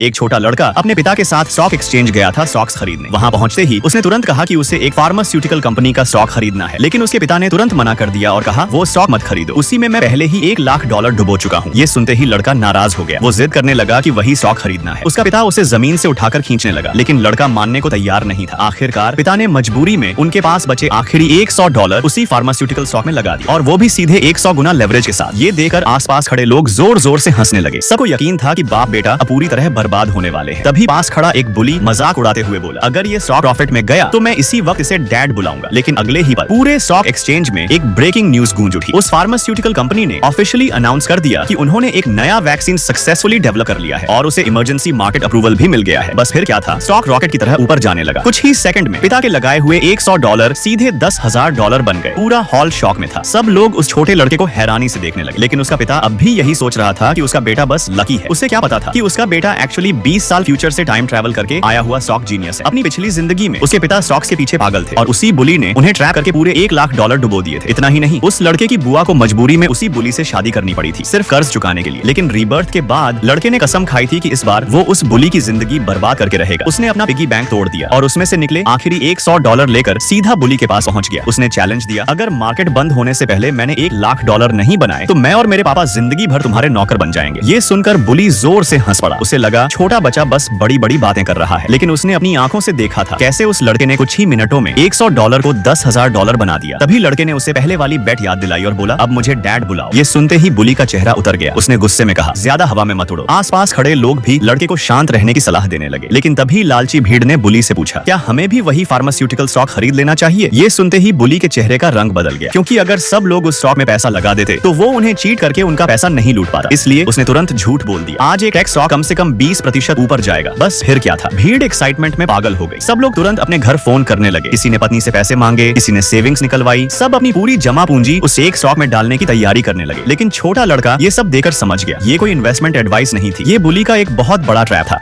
एक छोटा लड़का अपने पिता के साथ स्टॉक एक्सचेंज गया था स्टॉक्स खरीदने। वहां पहुंचते ही उसने तुरंत कहा कि उसे एक फार्मास्यूटिकल कंपनी का स्टॉक खरीदना है, लेकिन उसके पिता ने तुरंत मना कर दिया और कहा वो स्टॉक मत खरीदो, उसी में मैं पहले ही $1 लाख डुबो चुका हूँ। ये सुनते ही लड़का नाराज हो गया। वो जिद करने लगा कि वही स्टॉक खरीदना है। उसका पिता उसे जमीन से उठाकर खींचने लगा, लेकिन लड़का मानने को तैयार नहीं था। आखिरकार पिता ने मजबूरी में उनके पास बचे आखिरी $100 उसी फार्मास्यूटिकल स्टॉक में लगा दिया, और वो भी सीधे 100 गुना लेवरेज के साथ। ये देखकर आसपास खड़े लोग जोर जोर से हंसने लगे। सबको यकीन था कि बाप बेटा अब पूरी तरह बर्बाद होने वाले हैं। तभी पास खड़ा एक बुली मजाक उड़ाते हुए बोला, अगर ये स्टॉक प्रॉफिट में गया तो मैं इसी वक्त इसे डैड बुलाऊंगा। लेकिन अगले ही पल पूरे स्टॉक एक्सचेंज में एक ब्रेकिंग न्यूज गूंज उठी। उस फार्मास्यूटिकल कंपनी ने ऑफिशियली अनाउंस कर दिया कि उन्होंने एक नया वैक्सीन सक्सेसफुली डेवलप कर लिया है और उसे इमरजेंसी मार्केट अप्रूवल भी मिल गया है। बस फिर क्या था, स्टॉक रॉकेट की तरह ऊपर जाने लगा। कुछ ही सेकंड में पिता के लगाए हुए $100 सीधे $10,000 बन गए। पूरा हॉल शॉक में था। सब लोग उस छोटे लड़के को हैरानी से देखने लगे, लेकिन उसका पिता अब भी यही सोच रहा था कि उसका बेटा बस लकी है। उसे क्या पता था कि उसका बेटा एक्चुअली 20 साल फ्यूचर से टाइम ट्रैवल करके आया हुआ स्टॉक जीनियस है। अपनी पिछली जिंदगी में उसके पिता स्टॉक्स के पीछे पागल थे और उसी बुली ने उन्हें ट्रैप करके पूरे $1 लाख डुबो दिए थे। इतना ही नहीं, उस लड़के की बुआ को मजबूरी में उसी बुली से शादी करनी पड़ी थी, सिर्फ कर्ज चुकाने के लिए। लेकिन रीबर्थ के बाद लड़के ने कसम खाई थी कि इस बार वो उस बुली की जिंदगी बर्बाद करके रहेगा। उसने अपना पिगी बैंक तोड़ दिया और उसमें से निकले आखिरी $100 लेकर सीधा बुली के पास पहुंच गया। उसने चैलेंज दिया, अगर मार्केट बंद होने से पहले मैंने $1 लाख नहीं बनाए तो मैं और मेरे पापा जिंदगी भर तुम्हारे नौकर बन जाएंगे। ये सुनकर बुली जोर से हंस पड़ा। उसे लगा छोटा बच्चा बस बड़ी बड़ी बातें कर रहा है, लेकिन उसने अपनी आंखों से देखा था कैसे उस लड़के ने कुछ ही मिनटों में $100 को $10,000 बना दिया। तभी लड़के ने उसे पहले वाली बेट याद दिलाई और बोला, अब मुझे डैड बुलाओ। ये सुनते ही बुली का चेहरा उतर गया। उसने गुस्से में कहा, ज्यादा हवा में मत उड़ो। आसपास खड़े लोग भी लड़के को शांत रहने की सलाह देने लगे, लेकिन तभी लालची भीड़ ने बुली से पूछा, क्या हमें भी वही फार्मास्यूटिकल स्टॉक खरीद लेना चाहिए? ये सुनते ही बुली के चेहरे का रंग बदल गया, क्योंकि अगर सब लोग उस स्टॉक में पैसा लगा देते तो वो उन्हें चीट करके उनका पैसा नहीं लूट पाता। इसलिए उसने तुरंत झूठ बोल दिया। आज एक स्टॉक कम से कम 20% ऊपर जाएगा। बस फिर क्या था, भीड़ एक्साइटमेंट में पागल हो गई। सब लोग तुरंत अपने घर फोन करने लगे। किसी ने पत्नी से पैसे मांगे, किसी ने सेविंग्स निकलवाई। सब अपनी पूरी जमा पूंजी उस एक स्टॉक में डालने की तैयारी करने लगे। लेकिन छोटा लड़का ये सब देखकर समझ गया, ये कोई इन्वेस्टमेंट एडवाइस नहीं थी, ये बुली का एक बहुत बड़ा ट्रैप था।